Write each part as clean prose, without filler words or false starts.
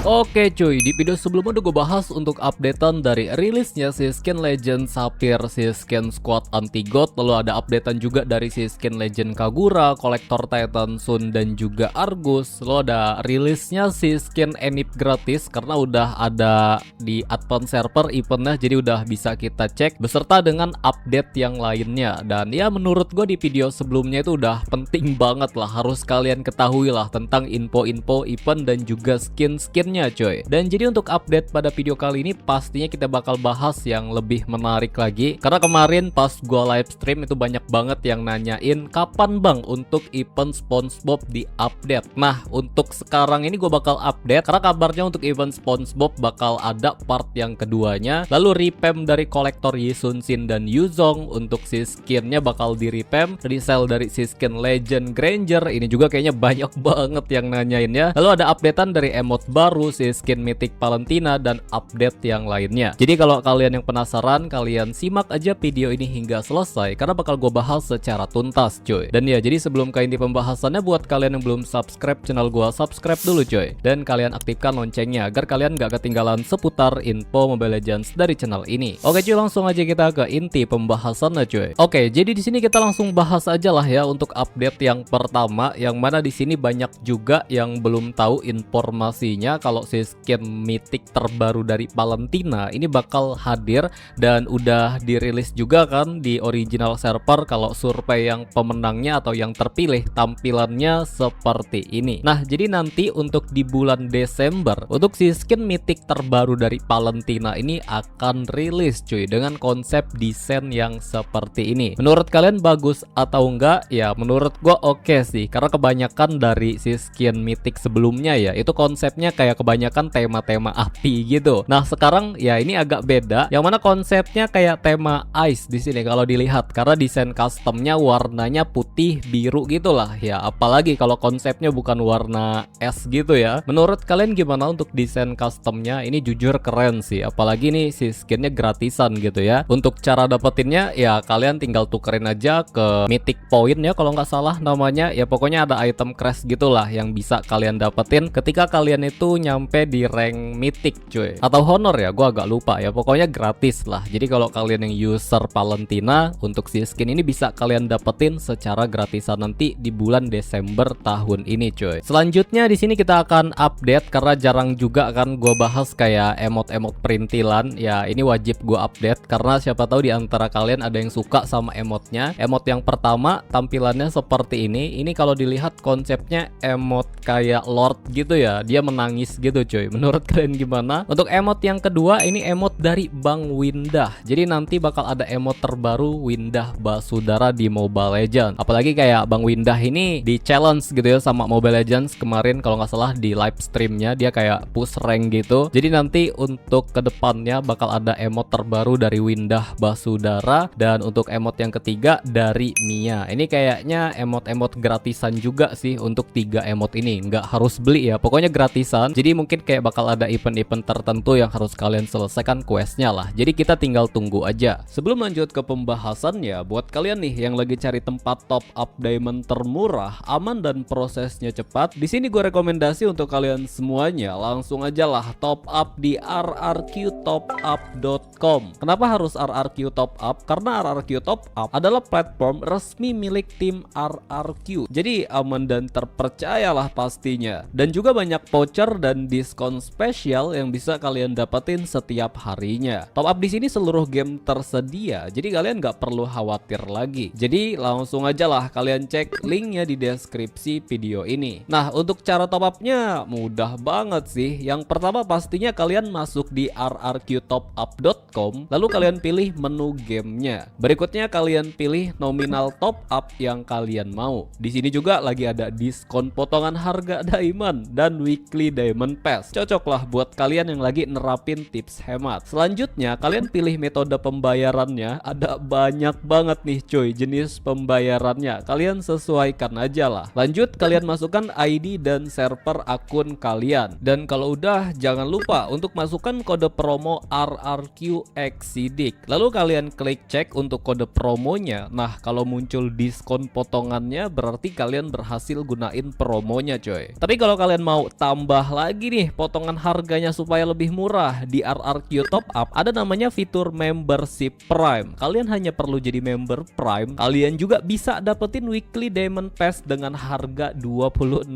Oke cuy, di video sebelumnya udah gue bahas untuk updatean dari rilisnya si skin Legend Sapphire, si skin Squad Anti-God. Lalu ada updatean juga dari si skin Legend Kagura, Kolektor Titan Sun, dan juga Argus. Lalu ada rilisnya si skin Enip gratis karena udah ada di advance server eventnya, jadi udah bisa kita cek beserta dengan update yang lainnya. Dan ya menurut gue di video sebelumnya itu udah penting banget lah, harus kalian ketahui lah tentang info-info event dan juga skin-skin coy. Dan jadi untuk update pada video kali ini pastinya kita bakal bahas yang lebih menarik lagi, karena kemarin pas gua live stream itu banyak banget yang nanyain kapan bang untuk event SpongeBob di update. Nah untuk sekarang ini gua bakal update karena kabarnya untuk event SpongeBob bakal ada part yang keduanya. Lalu revamp dari kolektor Yisun Shin dan Yuzong, untuk si skinnya bakal di revamp. Resell dari si skin Legend Granger ini juga kayaknya banyak banget yang nanyain ya. Lalu ada updatean dari emote baru, si skin Mythic Valentina, dan update yang lainnya. Jadi kalau kalian yang penasaran, kalian simak aja video ini hingga selesai karena bakal gue bahas secara tuntas cuy. Dan ya jadi sebelum ke inti pembahasannya, buat kalian yang belum subscribe channel gue, subscribe dulu cuy. Dan kalian aktifkan loncengnya agar kalian gak ketinggalan seputar info Mobile Legends dari channel ini. Oke cuy, langsung aja kita ke inti pembahasannya cuy. Oke, jadi di sini kita langsung bahas aja lah ya untuk update yang pertama, yang mana di sini banyak juga yang belum tahu informasinya kalau si skin mythic terbaru dari Valentina ini bakal hadir dan udah dirilis juga kan di original server. Kalau survei yang pemenangnya atau yang terpilih tampilannya seperti ini. Nah jadi nanti untuk di bulan Desember untuk si skin mythic terbaru dari Valentina ini akan rilis cuy dengan konsep desain yang seperti ini. Menurut kalian bagus atau enggak? Ya menurut gua oke sih, karena kebanyakan dari si skin mythic sebelumnya ya itu konsepnya kayak kebanyakan tema-tema api gitu. Nah sekarang ya ini agak beda, yang mana konsepnya kayak tema ice di sini kalau dilihat, karena desain customnya warnanya putih biru gitulah ya. Apalagi kalau konsepnya bukan warna es gitu ya. Menurut kalian gimana untuk desain customnya? Ini jujur keren sih, apalagi nih si skinnya gratisan gitu ya. Untuk cara dapetinnya ya kalian tinggal tukerin aja ke Mythic Point ya kalau nggak salah namanya ya. Pokoknya ada item crash gitulah yang bisa kalian dapetin ketika kalian itu nyampe di rank mythic cuy, atau honor ya, gua agak lupa ya. Pokoknya gratis lah. Jadi kalau kalian yang user Valentina, untuk si skin ini bisa kalian dapetin secara gratisan nanti di bulan Desember tahun ini cuy. Selanjutnya di sini kita akan update karena jarang juga kan gua bahas kayak emot-emot perintilan ya. Ini wajib gua update karena siapa tahu di antara kalian ada yang suka sama emotnya. Emot yang pertama tampilannya seperti ini. Ini kalau dilihat konsepnya emot kayak Lord gitu ya, dia menangis gitu cuy. Menurut kalian gimana? Untuk emot yang kedua ini emot dari Bang Windah. Jadi nanti bakal ada emot terbaru Windah Basudara di Mobile Legends. Apalagi kayak Bang Windah ini di challenge gitu ya sama Mobile Legends kemarin kalau nggak salah di live streamnya, dia kayak push rank gitu. Jadi nanti untuk kedepannya bakal ada emot terbaru dari Windah Basudara, dan untuk emot yang ketiga dari Mia. Ini kayaknya emot-emot gratisan juga sih untuk 3 emot ini, nggak harus beli ya, pokoknya gratisan. Jadi mungkin kayak bakal ada event-event tertentu yang harus kalian selesaikan questnya lah. Jadi kita tinggal tunggu aja. Sebelum lanjut ke pembahasannya, buat kalian nih yang lagi cari tempat top up diamond termurah, aman dan prosesnya cepat, di sini gue rekomendasi untuk kalian semuanya langsung aja lah top up di rrqtopup.com. Kenapa harus RRQ Top Up? Karena RRQ Top Up adalah platform resmi milik tim RRQ. Jadi aman dan terpercayalah pastinya. Dan juga banyak voucher dan diskon spesial yang bisa kalian dapetin setiap harinya. Top up di sini seluruh game tersedia, jadi kalian nggak perlu khawatir lagi. Jadi langsung aja lah kalian cek linknya di deskripsi video ini. Nah untuk cara top upnya mudah banget sih. Yang pertama pastinya kalian masuk di rrqtopup.com, lalu kalian pilih menu gamenya. Berikutnya kalian pilih nominal top up yang kalian mau. Di sini juga lagi ada diskon potongan harga diamond dan weekly diamond pass. Cocok lah buat kalian yang lagi nerapin tips hemat. Selanjutnya kalian pilih metode pembayarannya. Ada banyak banget nih cuy jenis pembayarannya, kalian sesuaikan aja lah. Lanjut kalian masukkan ID dan server akun kalian. Dan kalau udah jangan lupa untuk masukkan kode promo RRQXSIDIK. Lalu kalian klik cek untuk kode promonya. Nah kalau muncul diskon potongannya berarti kalian berhasil gunain promonya coy. Tapi kalau kalian mau tambah lagi lagi nih potongan harganya supaya lebih murah. Di RRQ Top Up ada namanya fitur Membership Prime. Kalian hanya perlu jadi member Prime. Kalian juga bisa dapetin weekly Diamond Pass dengan harga 26.000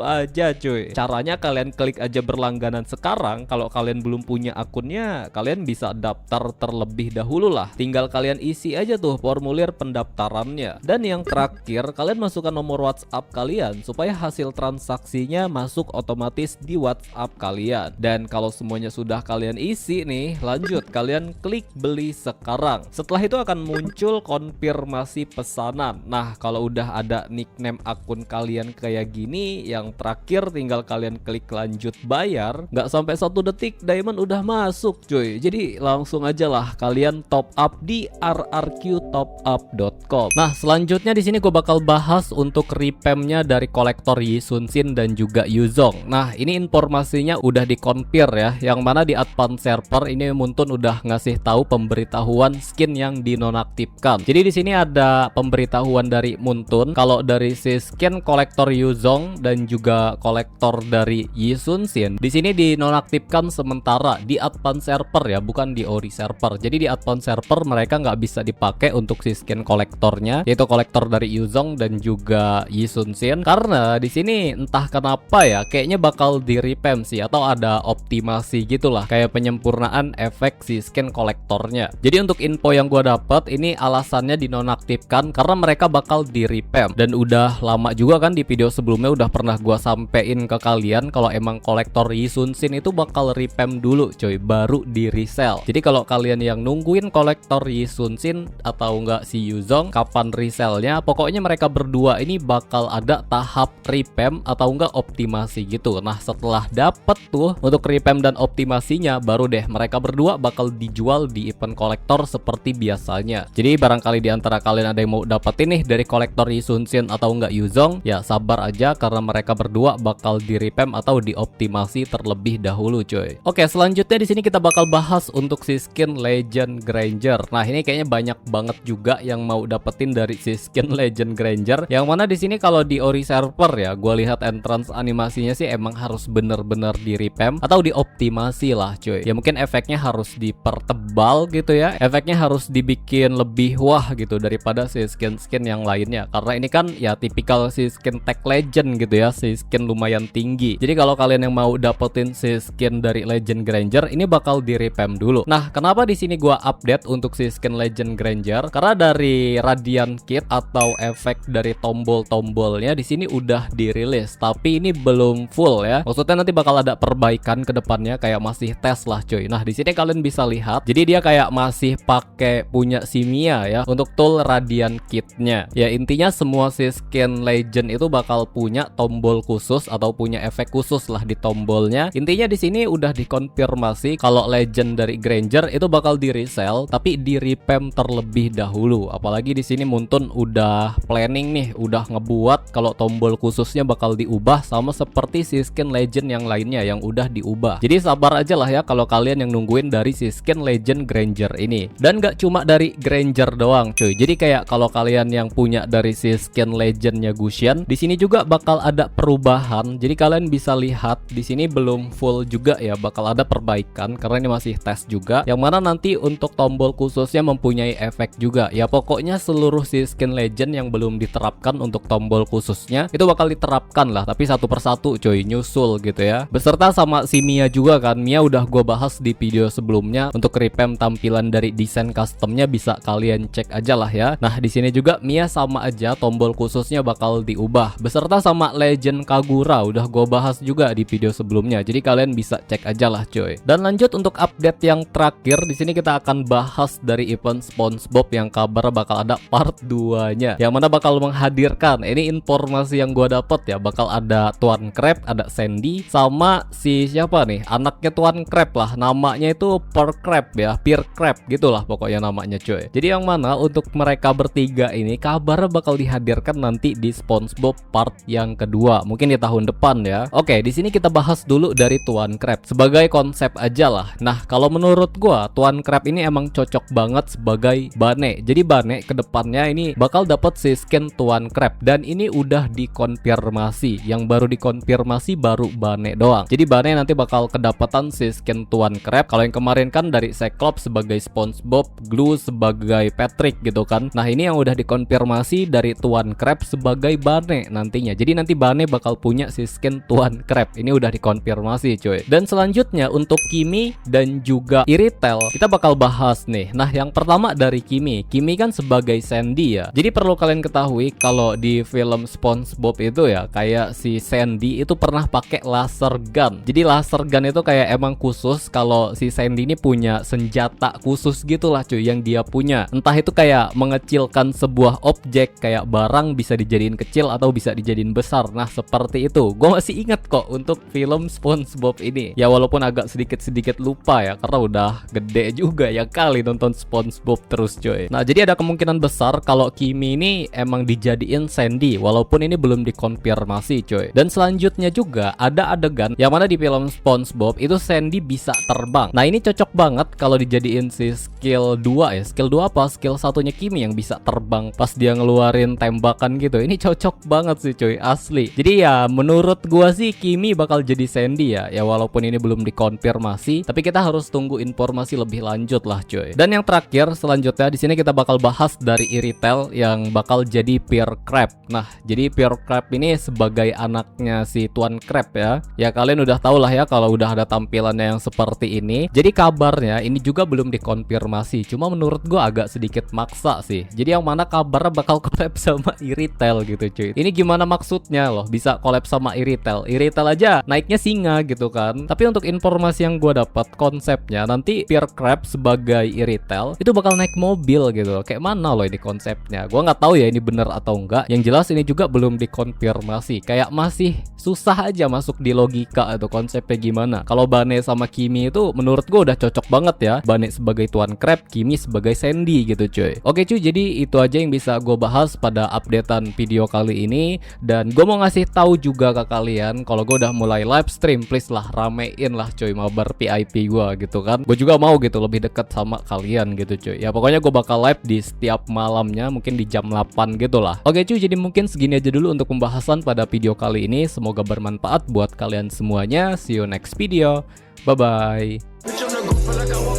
aja cuy. Caranya kalian klik aja berlangganan sekarang. Kalau kalian belum punya akunnya, kalian bisa daftar terlebih dahulu lah. Tinggal kalian isi aja tuh formulir pendaftarannya. Dan yang terakhir, kalian masukkan nomor WhatsApp kalian supaya hasil transaksinya masuk otomatis di WhatsApp kalian. Dan kalau semuanya sudah kalian isi nih, lanjut kalian klik beli sekarang. Setelah itu akan muncul konfirmasi pesanan. Nah, kalau udah ada nickname akun kalian kayak gini, yang terakhir tinggal kalian klik lanjut bayar. Nggak sampai 1 detik diamond udah masuk cuy. Jadi langsung aja lah kalian top up di rrqtopup.com. Nah, selanjutnya di sini gue bakal bahas untuk repampnya dari kolektor Yi Sun-shin dan juga Yuzong. Nah, ini informasinya udah dikonfir ya, yang mana di advance server ini Muntun udah ngasih tahu pemberitahuan skin yang dinonaktifkan. Jadi di sini ada pemberitahuan dari Muntun kalau dari si skin kolektor Yuzong dan juga kolektor dari Yi Sun-shin di sini dinonaktifkan sementara di advance server ya, bukan di ori server. Jadi di advance server mereka nggak bisa dipakai untuk si skin kolektornya, yaitu kolektor dari Yuzong dan juga Yi Sun-shin, karena di sini entah kenapa ya, kayaknya bakal di revamp sih atau ada optimasi gitulah, kayak penyempurnaan efek si skin kolektornya. Jadi untuk info yang gua dapat ini alasannya dinonaktifkan karena mereka bakal di revamp, dan udah lama juga kan di video sebelumnya udah pernah gua sampein ke kalian kalau emang kolektor Yi Sun-shin itu bakal revamp dulu coy, baru di resell. Jadi kalau kalian yang nungguin kolektor Yi Sun-shin atau enggak si Yuzong kapan resellnya, pokoknya mereka berdua ini bakal ada tahap revamp atau enggak optimasi gitu. Nah, setelah dapet tuh untuk revamp dan optimasinya, baru deh mereka berdua bakal dijual di event kolektor seperti biasanya. Jadi barangkali di antara kalian ada yang mau dapetin nih dari kolektor Yi Sun-shin atau enggak Yuzong, ya sabar aja karena mereka berdua bakal di revamp atau dioptimasi terlebih dahulu cuy. Oke, selanjutnya di sini kita bakal bahas untuk si skin Legend Granger. Nah, ini kayaknya banyak banget juga yang mau dapetin dari si skin Legend Granger, yang mana di sini kalau di ori server ya, gua lihat entrance animasinya sih emang harus bener-bener di revamp atau dioptimasi lah cuy. Ya mungkin efeknya harus dipertebal gitu ya, efeknya harus dibikin lebih wah gitu daripada si skin-skin yang lainnya, karena ini kan ya tipikal si skin tag legend gitu ya, si skin lumayan tinggi. Jadi kalau kalian yang mau dapetin si skin dari Legend Granger ini bakal di revamp dulu. Nah, kenapa di sini gua update untuk si skin Legend Granger? Karena dari Radiant Kit atau efek dari tombol-tombolnya di sini udah dirilis, tapi ini belum full ya. Maksudnya nanti bakal ada perbaikan ke depannya, kayak masih tes lah cuy. Nah, di sini kalian bisa lihat, jadi dia kayak masih pakai punya si Mia ya untuk tool Radiant Kitnya. Ya intinya semua si skin Legend itu bakal punya tombol khusus atau punya efek khusus lah di tombolnya. Intinya di sini udah dikonfirmasi kalau Legend dari Granger itu bakal di resell tapi di revamp terlebih dahulu. Apalagi di sini Muntun udah planning nih, udah ngebuat kalau tombol khususnya bakal diubah sama seperti si skin Legend yang lainnya yang udah diubah. Jadi sabar aja lah ya kalau kalian yang nungguin dari si skin Legend Granger ini. Dan gak cuma dari Granger doang cuy. Jadi kayak kalau kalian yang punya dari si skin Legendnya Gusion, di sini juga bakal ada perubahan. Jadi kalian bisa lihat di sini belum full juga ya, bakal ada perbaikan karena ini masih tes juga. Yang mana nanti untuk tombol khususnya mempunyai efek juga. Ya pokoknya seluruh si skin Legend yang belum diterapkan untuk tombol khususnya itu bakal diterapkan lah, tapi satu persatu coy, nyusul gitu ya. Beserta sama si Mia juga kan. Mia udah gue bahas di video sebelumnya. Untuk revamp tampilan dari desain customnya bisa kalian cek aja lah ya. Nah, di sini juga Mia sama aja, tombol khususnya bakal diubah. Beserta sama Legend Kagura udah gue bahas juga di video sebelumnya. Jadi kalian bisa cek aja lah coy. Dan lanjut untuk update yang terakhir, di sini kita akan bahas dari event SpongeBob yang kabar bakal ada part 2-nya. Yang mana bakal menghadirkan, ini informasi yang gue dapet ya, bakal ada Tuan Crab, ada Sandy, sama si siapa nih, anaknya Tuan Crab lah, namanya itu Per Crab ya, Peer Crab gitulah pokoknya namanya cuy. Jadi yang mana untuk mereka bertiga ini kabar bakal dihadirkan nanti di SpongeBob part yang kedua, mungkin di tahun depan ya. Oke, di sini kita bahas dulu dari Tuan Crab sebagai konsep aja lah. Nah, kalau menurut gua Tuan Crab ini emang cocok banget sebagai Bane. Jadi Bane kedepannya ini bakal dapat si skin Tuan Crab, dan ini udah dikonfirmasi. Yang baru dikonfirmasi baru Bane doang. Jadi Bane nanti bakal kedapatan si skin Tuan Crab. Kalau yang kemarin kan dari Cyclops sebagai SpongeBob, Glue sebagai Patrick gitu kan. Nah ini yang udah dikonfirmasi dari Tuan Crab sebagai Bane nantinya. Jadi nanti Bane bakal punya si skin Tuan Crab. Ini udah dikonfirmasi cuy. Dan selanjutnya untuk Kimi dan juga Iritel kita bakal bahas nih. Nah yang pertama dari Kimi kan sebagai Sandy ya. Jadi perlu kalian ketahui kalau di film SpongeBob itu ya, kayak si Sandy itu pernah pakai laser gun. Jadi laser gun itu kayak emang khusus kalau si Sandy ini punya senjata khusus gitulah cuy yang dia punya. Entah itu kayak mengecilkan sebuah objek, kayak barang bisa dijadiin kecil atau bisa dijadiin besar. Nah seperti itu. Gue masih ingat kok untuk film SpongeBob ini. Ya walaupun agak sedikit lupa ya, karena udah gede juga ya kali nonton SpongeBob terus cuy. Nah jadi ada kemungkinan besar kalau Kimi ini emang dijadiin Sandy, walaupun ini belum dikonfirmasi coy. Dan selanjutnya juga ada adegan yang mana di film SpongeBob itu Sandy bisa terbang. Nah ini cocok banget kalau dijadiin si skill 2 ya. Skill 2 apa? Skill satunya Kimi yang bisa terbang pas dia ngeluarin tembakan gitu. Ini cocok banget sih coy, asli. Jadi ya menurut gua sih Kimi bakal jadi Sandy ya. Ya walaupun ini belum dikonfirmasi, tapi kita harus tunggu informasi lebih lanjut lah coy. Dan yang terakhir selanjutnya di sini kita bakal bahas dari Iritel yang bakal jadi Pear Crab. Nah, jadi Pear Crab ini sebagai anaknya si Tuan Crab ya. Ya kalian udah tau lah ya kalau udah ada tampilannya yang seperti ini. Jadi kabarnya ini juga belum dikonfirmasi. Cuma menurut gua agak sedikit maksa sih. Jadi yang mana kabarnya bakal collab sama Iritel gitu cuy. Ini gimana maksudnya loh bisa collab sama Iritel? Iritel aja naiknya singa gitu kan. Tapi untuk informasi yang gua dapat konsepnya nanti Pear Crab sebagai Iritel itu bakal naik mobil gitu. Kayak mana loh ini konsepnya? Gua nggak tahu ya ini bener atau enggak. Yang jelas ini juga belum dikonfirmasi. Kayak masih susah aja masuk di logika atau konsepnya gimana. Kalau Bane sama Kimi itu menurut gua udah cocok banget ya. Bane sebagai Tuan Crab, Kimi sebagai Sandy gitu cuy. Oke cuy, jadi itu aja yang bisa gua bahas pada updatean video kali ini. Dan gua mau ngasih tahu juga ke kalian kalau gua udah mulai live stream, please lah ramein lah cuy mabar PIP gua gitu kan. Gue juga mau gitu lebih deket sama kalian gitu cuy. Ya pokoknya gue bakal live di setiap malamnya mungkin di jam 8 gitu lah. Oke cuy, jadi mungkin segini aja dulu untuk pembahasan pada video kali ini. Semoga bermanfaat buat kalian semuanya. See you next video. Bye bye.